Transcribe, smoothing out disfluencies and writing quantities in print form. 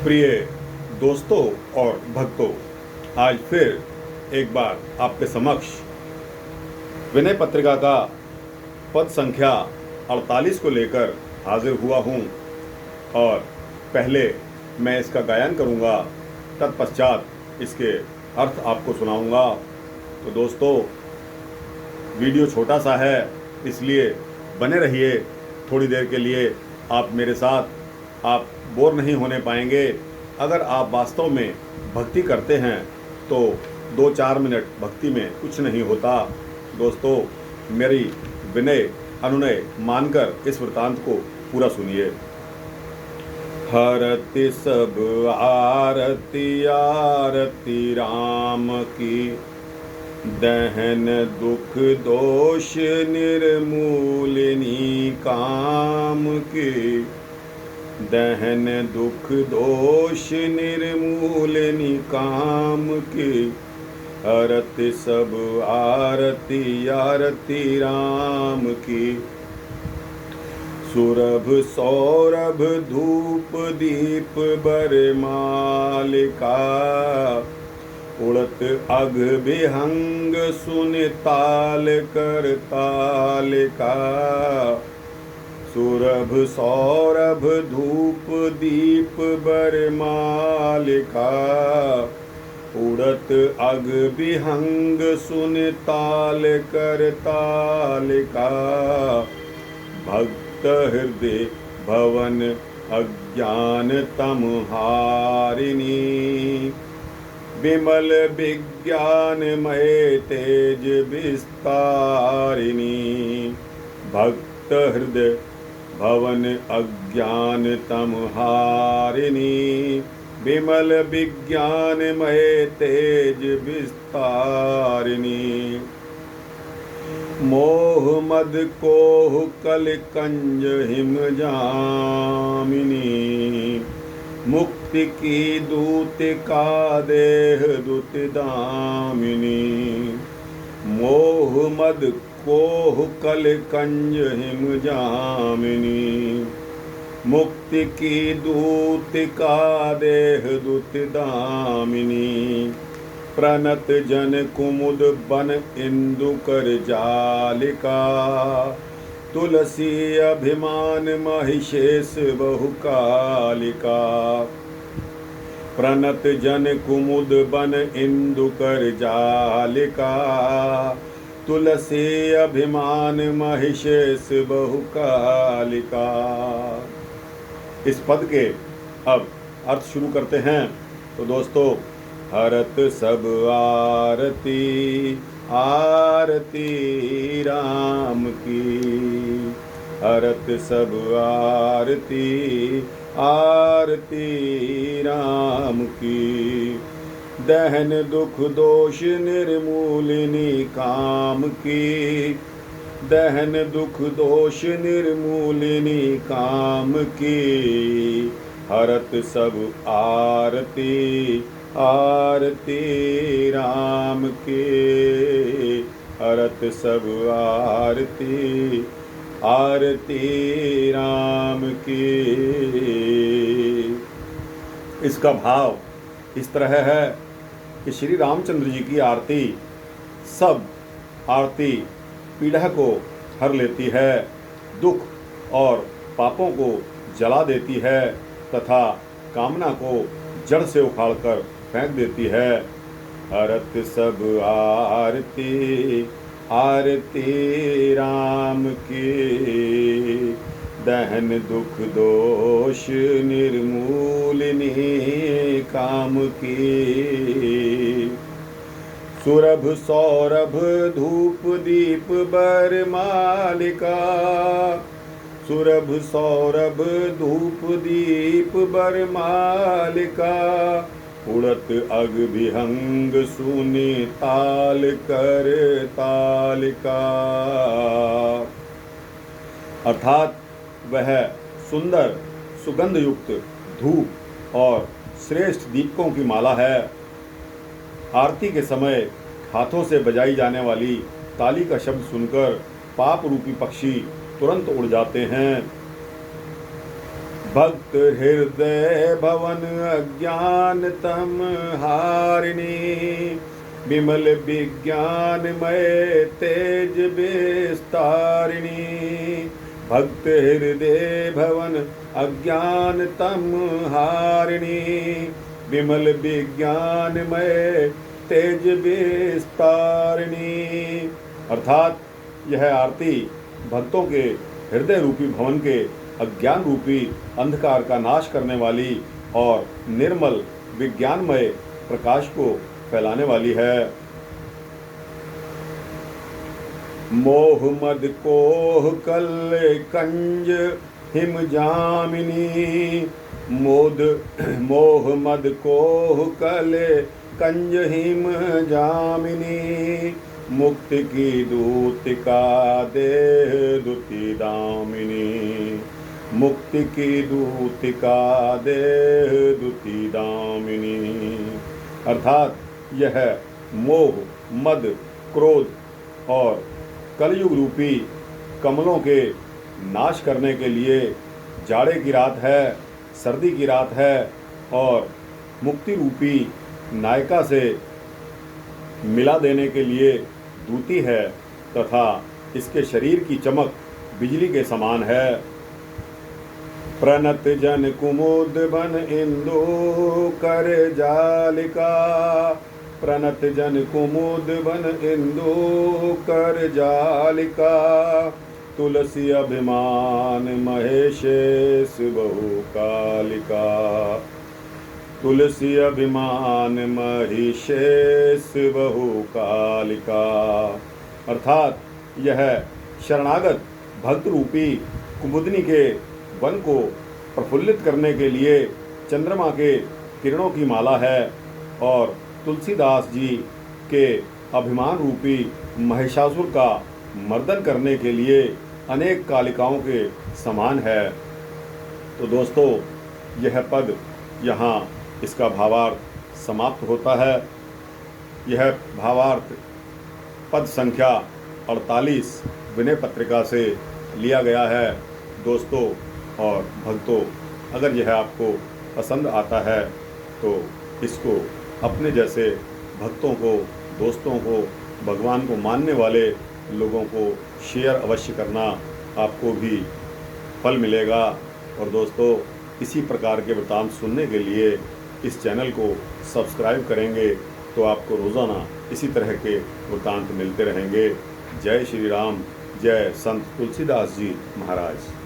प्रिय दोस्तों और भक्तों, आज फिर एक बार आपके समक्ष विनय पत्रिका का पद संख्या 48 को लेकर हाजिर हुआ हूँ और पहले मैं इसका गायन करूँगा, तत्पश्चात इसके अर्थ आपको सुनाऊँगा। तो दोस्तों, वीडियो छोटा सा है, इसलिए बने रहिए। थोड़ी देर के लिए आप मेरे साथ, आप बोर नहीं होने पाएंगे। अगर आप वास्तव में भक्ति करते हैं तो 2-4 मिनट भक्ति में कुछ नहीं होता। दोस्तों, मेरी विनय अनुनय मानकर इस वृतांत को पूरा सुनिए। हरति सब आरती आरती राम की, दहन दुख दोष निर्मूलिनी काम की। दहन दुख दोष निर्मूलिनी काम की, हरति सब आरती आरती राम की। सुरभ सौरभ धूप दीप बरमालिका, उड़त अघ विहंग सुन ताल कर तालिका। सुरभ सौरभ धूप दीप बरमालिका, उड़त अघ विहंग सुन ताल कर तालिका। भक्त हृदय भवन अज्ञान तम हारिणी, विमल विज्ञानमय तेज विस्तारिणी। भक्त हृदय भवन अज्ञान तम हारिणी, विमल विज्ञानमय तेज विस्तारिणी। मोह मद कोह कल कंज हिम जामिनी, मुक्ति की दूत का देह दूत दामिनी। मोह मद कोह कल कंज हिम जामिनी, मुक्ति की दूत का देह दूत दामिनी। प्रणत जन कुमुद बन इंदु कर जालिका, तुलसी अभिमान महिषेष बहुकालिका। प्रणत जन कुमुद बन इंदु कर जालिका, तुलसी अभिमान महिषेष बहुकालिका। इस पद के अब अर्थ शुरू करते हैं। तो दोस्तों, हरत सब आरती आरती राम की, हरत सब आरती आरती राम की। दहन दुख दोष निर्मूलिनी काम की, दहन दुख दोष निर्मूलिनी काम की। हरत सब आरती आरती राम की, हरत सब आरती आरती राम की। इसका भाव इस तरह है कि श्री रामचंद्र जी की आरती सब आरती पीड़ा को हर लेती है, दुख और पापों को जला देती है तथा कामना को जड़ से उखाड़कर फेंक देती है। हरत सब आरती आरती राम की, दहन दुख दोष निर्मूलिनी काम की। सुरभ सौरभ धूप दीप बरमालिका, सुरभ सौरभ धूप दीप बरमालिका। उड़त अघ विहंग सुनि ताल कर तालिका। अर्थात वह सुंदर सुगंध युक्त धूप और श्रेष्ठ दीपकों की माला है। आरती के समय हाथों से बजाई जाने वाली ताली का शब्द सुनकर पाप रूपी पक्षी तुरंत उड़ जाते हैं। भक्त हृदय भवन अज्ञान तम हारिणी, विमल विज्ञानमय तेज विस्तारिणी। भक्त हृदय भवन अज्ञान तम हारिणी, विमल विज्ञानमय तेज विस्तारिणी। अर्थात यह आरती भक्तों के हृदय रूपी भवन के अज्ञान रूपी अंधकार का नाश करने वाली और निर्मल विज्ञानमय प्रकाश को फैलाने वाली है। मोह मद कोह कल कंज हिम जामिनी, मोह मद कोह कल कंज हिम जामिनी। मुक्ति की दूतिका देह दुति दामिनी, मुक्ति की दूतिका देह दुति दामिनी। अर्थात यह मोह मद क्रोध और कलयुग रूपी कमलों के नाश करने के लिए जाड़े की रात है, सर्दी की रात है और मुक्ति रूपी नायिका से मिला देने के लिए दूती है तथा इसके शरीर की चमक बिजली के समान है। प्रणत जन कुमुद बन इंदु कर जालिका, प्रणत जन कुमुद बन इंदु कर जालिका। तुलसी अभिमान महेशेष बहु कालिका, तुलसी अभिमान महिषेष बहु कालिका। अर्थात यह शरणागत भक्त रूपी कुमुदनी के वन को प्रफुल्लित करने के लिए चंद्रमा के किरणों की माला है और तुलसीदास जी के अभिमान रूपी महिषासुर का मर्दन करने के लिए अनेक कालिकाओं के समान है। तो दोस्तों, यह पद यहाँ इसका भावार्थ समाप्त होता है। यह भावार्थ पद संख्या 48 विनय पत्रिका से लिया गया है। दोस्तों और भक्तों, अगर यह आपको पसंद आता है तो इसको अपने जैसे भक्तों को, दोस्तों को, भगवान को मानने वाले लोगों को शेयर अवश्य करना, आपको भी फल मिलेगा। और दोस्तों, इसी प्रकार के वृतांत सुनने के लिए इस चैनल को सब्सक्राइब करेंगे तो आपको रोज़ाना इसी तरह के वृतांत मिलते रहेंगे। जय श्री राम, जय संत तुलसीदास जी महाराज।